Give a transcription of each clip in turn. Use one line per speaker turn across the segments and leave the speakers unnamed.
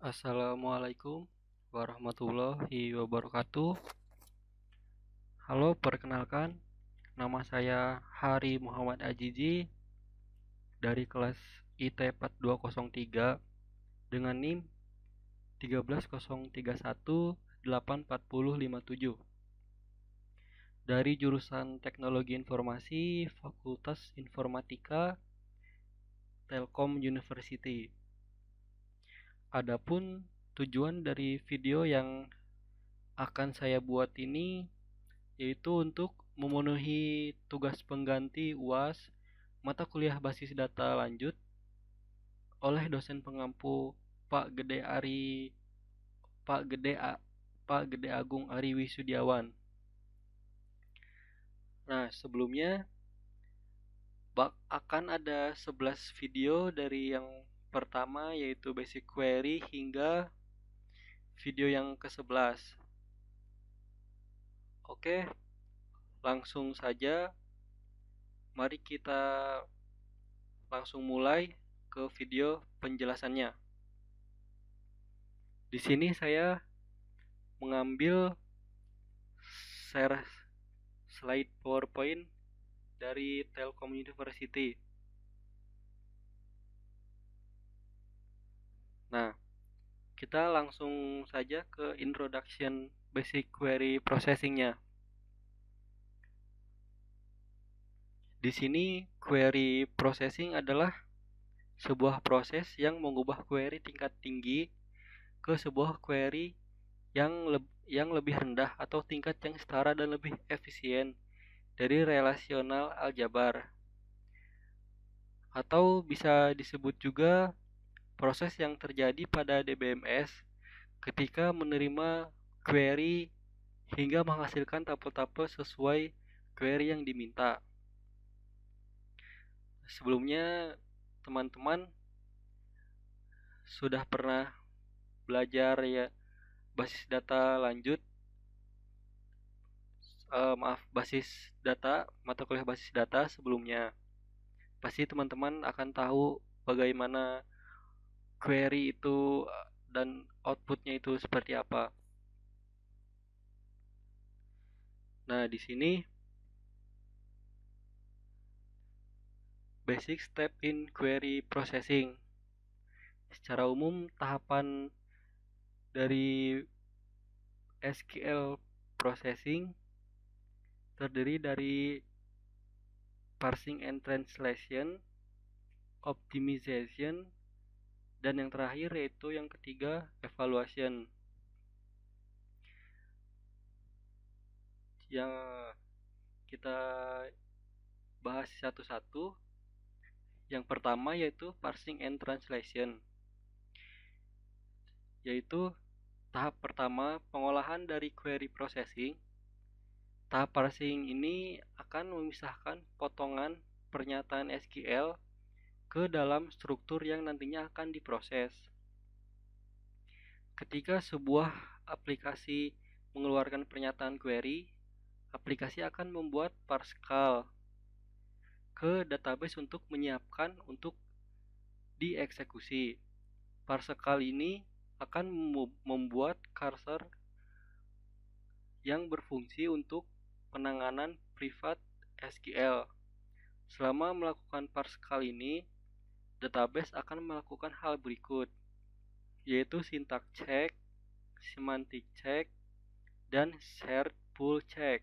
Assalamualaikum warahmatullahi wabarakatuh. Halo, perkenalkan, nama saya Hari Muhammad Ajizi dari kelas IT 4203 dengan NIM 130318457 dari jurusan Teknologi Informasi Fakultas Informatika Telkom University. Adapun tujuan dari video yang akan saya buat ini yaitu untuk memenuhi tugas pengganti UAS mata kuliah basis data lanjut oleh dosen pengampu Pak Gede Ari Pak Gede A, Pak Gede Agung Ari Wisudiawan. Nah, sebelumnya akan ada 11 video dari yang pertama yaitu basic query hingga video yang ke-11. Oke, langsung saja. Mari kita langsung mulai ke video penjelasannya. Di sini saya mengambil share slide PowerPoint dari Telkom University. Nah, kita langsung saja ke introduction basic query processing-nya. Di sini query processing adalah sebuah proses yang mengubah query tingkat tinggi ke sebuah query yang lebih rendah atau tingkat yang setara dan lebih efisien dari relasional aljabar. Atau bisa disebut juga proses yang terjadi pada DBMS ketika menerima query hingga menghasilkan tabel-tabel sesuai query yang diminta. Sebelumnya teman-teman sudah pernah belajar ya basis data lanjut, basis data, mata kuliah basis data sebelumnya. Pasti teman-teman akan tahu bagaimana query itu dan outputnya itu seperti apa. Nah, di sini basic step in query processing. Secara umum, tahapan dari SQL processing terdiri dari parsing and translation, optimization, dan yang terakhir yaitu yang ketiga, evaluation. Yang kita bahas satu-satu. Yang pertama yaitu parsing and translation, yaitu tahap pertama pengolahan dari query processing. Tahap parsing ini akan memisahkan potongan pernyataan SQL ke dalam struktur yang nantinya akan diproses. Ketika sebuah aplikasi mengeluarkan pernyataan query, aplikasi akan membuat parse call ke database untuk menyiapkan untuk dieksekusi. Parse call ini akan membuat cursor yang berfungsi untuk penanganan privat SQL. Selama melakukan parse call ini, database akan melakukan hal berikut, yaitu syntax check, semantic check, dan shared pool check,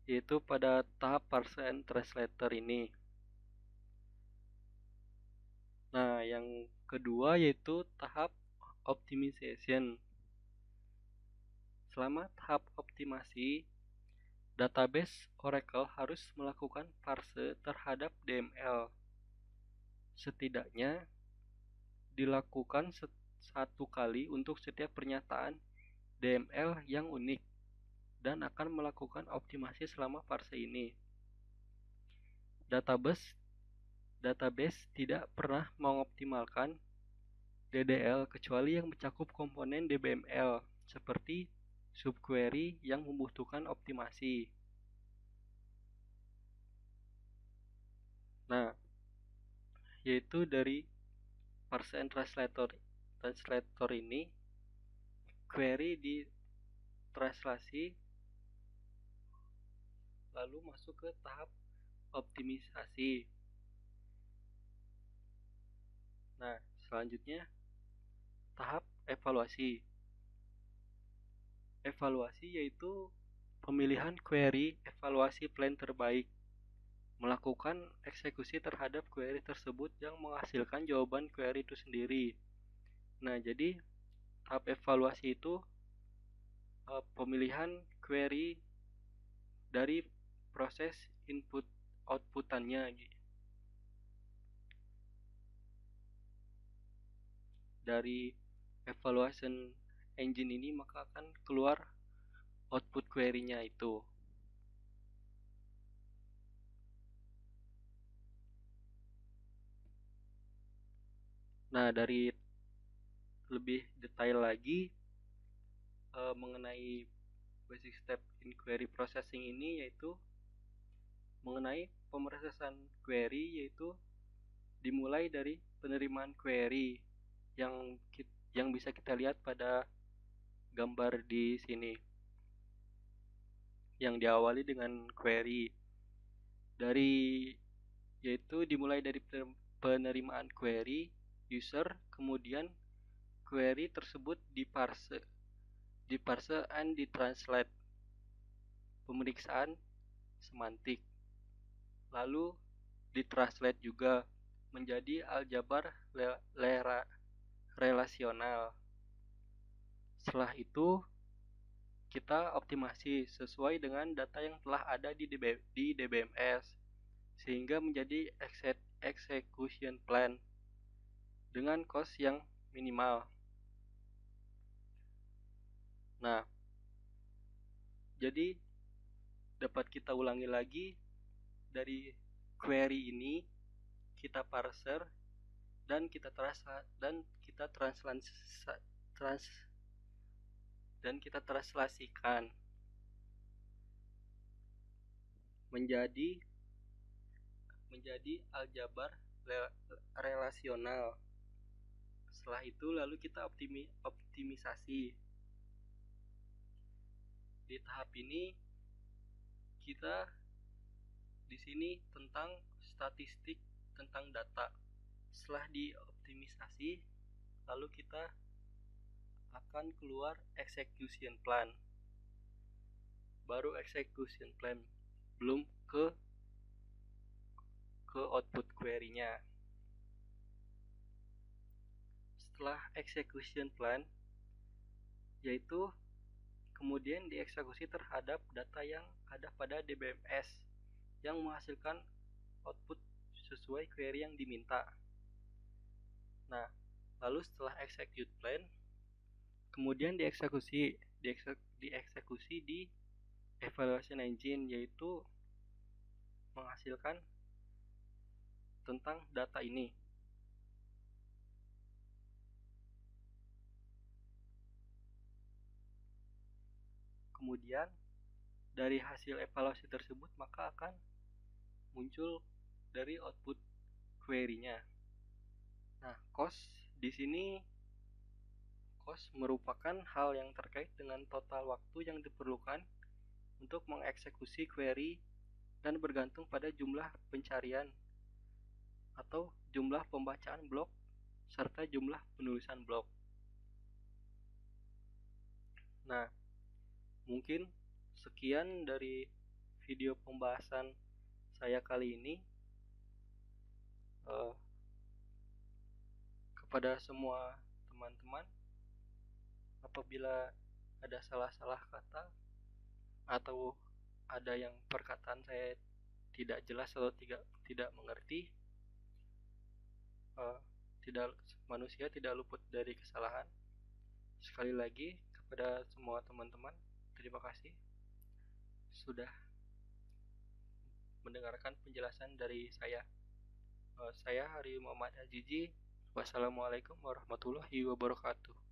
yaitu pada tahap parse and translator ini. Nah, yang kedua yaitu tahap optimization. Selama tahap optimasi, database Oracle harus melakukan parse terhadap DML. Setidaknya dilakukan satu kali untuk setiap pernyataan DML yang unik dan akan melakukan optimasi selama parse ini. Database tidak pernah mengoptimalkan DDL kecuali yang mencakup komponen DBML seperti subquery yang membutuhkan optimasi. Nah, yaitu dari parse and translator translator ini query ditranslasi lalu masuk ke tahap optimisasi. Nah, selanjutnya tahap evaluasi. Evaluasi yaitu pemilihan query evaluasi plan terbaik, melakukan eksekusi terhadap query tersebut yang menghasilkan jawaban query itu sendiri. Nah, jadi tahap evaluasi itu pemilihan query dari proses input outputannya. Dari evaluation engine ini maka akan keluar output query-nya itu. Nah, dari lebih detail lagi mengenai basic step in query processing ini, yaitu mengenai pemrosesan query, yaitu dimulai dari penerimaan query yang bisa kita lihat pada gambar di sini, yang diawali dengan query yaitu dimulai dari penerimaan query user, kemudian query tersebut diparse and ditranslate, pemeriksaan semantik, lalu ditranslate juga menjadi aljabar relasional. Setelah itu kita optimasi sesuai dengan data yang telah ada di DBMS sehingga menjadi execution plan dengan cost yang minimal. Nah, jadi dapat kita ulangi lagi, dari query ini kita parser dan kita translasikan menjadi aljabar relasional. Setelah itu lalu kita optimisasi. Di tahap ini kita di sini tentang statistik tentang data. Setelah dioptimisasi, lalu kita akan keluar execution plan. Baru execution plan, belum ke output query-nya. Setelah execution plan, yaitu kemudian dieksekusi terhadap data yang ada pada DBMS yang menghasilkan output sesuai query yang diminta. Nah, lalu setelah execute plan, kemudian dieksekusi di evaluation engine, yaitu menghasilkan tentang data ini. Kemudian dari hasil evaluasi tersebut maka akan muncul dari output query-nya. Nah, cost di sini merupakan hal yang terkait dengan total waktu yang diperlukan untuk mengeksekusi query dan bergantung pada jumlah pencarian atau jumlah pembacaan blok serta jumlah penulisan blok. Nah, mungkin sekian dari video pembahasan saya kali ini. Kepada semua teman-teman, apabila ada salah-salah kata atau ada yang perkataan saya tidak jelas atau tidak mengerti, manusia tidak luput dari kesalahan. Sekali lagi kepada semua teman-teman, terima kasih sudah mendengarkan penjelasan dari saya. Saya Hari Muhammad Azizi. Wassalamualaikum warahmatullahi wabarakatuh.